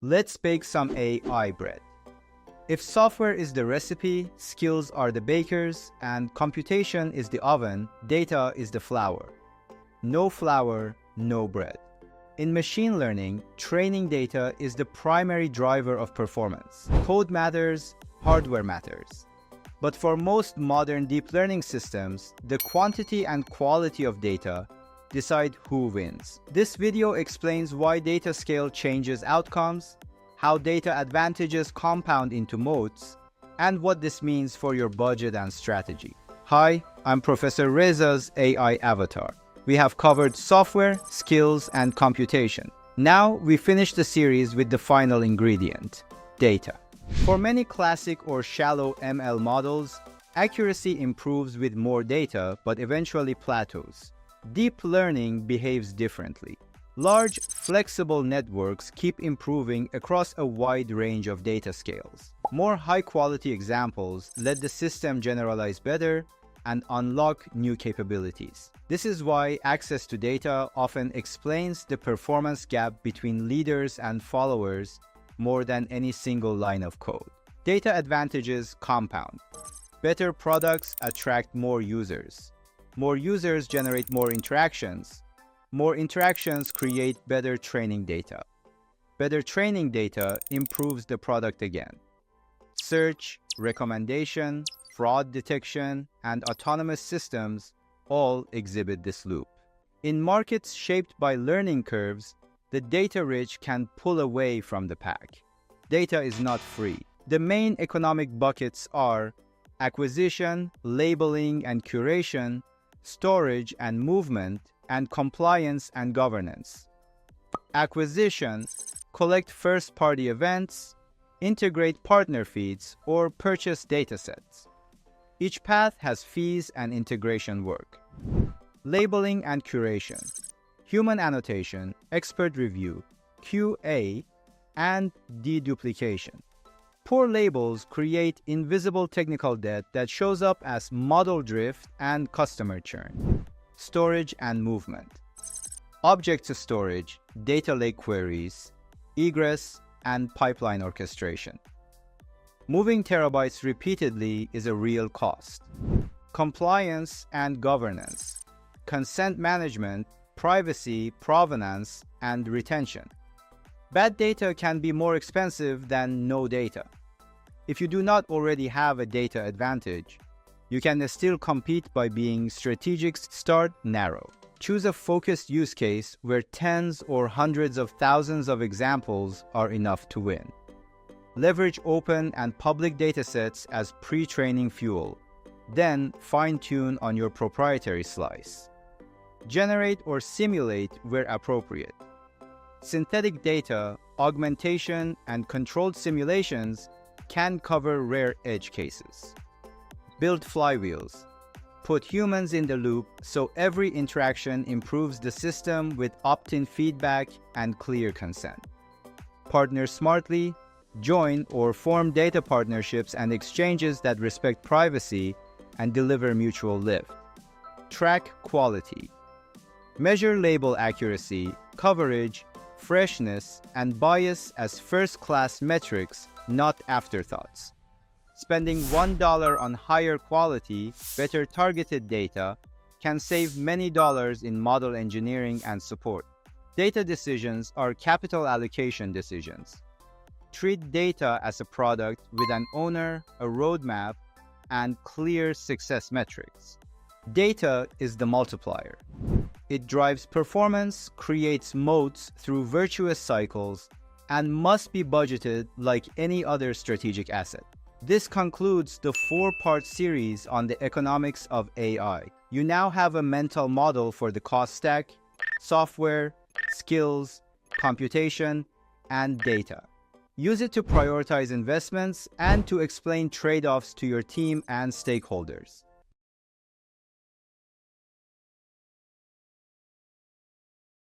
Let's bake some AI bread. If software is the recipe, skills are the bakers, and computation is the oven, data is the flour. No flour, no bread. In machine learning, training data is the primary driver of performance. Code matters, hardware matters. But for most modern deep learning systems, the quantity and quality of data decide who wins. This video explains why data scale changes outcomes, how data advantages compound into moats, and what this means for your budget and strategy. Hi, I'm Professor Reza's AI avatar. We have covered software, skills, and computation. Now we finish the series with the final ingredient, data. For many classic or shallow ML models, accuracy improves with more data but eventually plateaus. Deep learning behaves differently. Large, flexible networks keep improving across a wide range of data scales. More high-quality examples let the system generalize better and unlock new capabilities. This is why access to data often explains the performance gap between leaders and followers more than any single line of code. Data advantages compound. Better products attract more users. More users generate more interactions. More interactions create better training data. Better training data improves the product again. Search, recommendation, fraud detection, and autonomous systems all exhibit this loop. In markets shaped by learning curves, the data-rich can pull away from the pack. Data is not free. The main economic buckets are acquisition, labeling and curation, storage and movement, and compliance and governance. Acquisition: collect first-party events, integrate partner feeds, or purchase datasets. Each path has fees and integration work. Labeling and curation: human annotation, expert review, QA, and deduplication. Poor labels create invisible technical debt that shows up as model drift and customer churn. Storage and movement: object storage, data lake queries, egress, and pipeline orchestration. Moving terabytes repeatedly is a real cost. Compliance and governance: consent management, privacy, provenance, and retention. Bad data can be more expensive than no data. If you do not already have a data advantage, you can still compete by being strategic. Start narrow. Choose a focused use case where tens or hundreds of thousands of examples are enough to win. Leverage open and public datasets as pre-training fuel. Then fine-tune on your proprietary slice. Generate or simulate where appropriate. Synthetic data, augmentation, and controlled simulations can cover rare edge cases. Build flywheels. Put humans in the loop so every interaction improves the system with opt-in feedback and clear consent. Partner smartly. Join or form data partnerships and exchanges that respect privacy and deliver mutual lift. Track quality. Measure label accuracy, coverage, freshness, and bias as first-class metrics, not afterthoughts. Spending $1 on higher quality, better targeted data can save many dollars in model engineering and support. Data decisions are capital allocation decisions. Treat data as a product with an owner, a roadmap, and clear success metrics. Data is the multiplier. It drives performance, creates moats through virtuous cycles, and must be budgeted like any other strategic asset. This concludes the 4-part series on the economics of AI. You now have a mental model for the cost stack, software, skills, computation, and data. Use it to prioritize investments and to explain trade-offs to your team and stakeholders.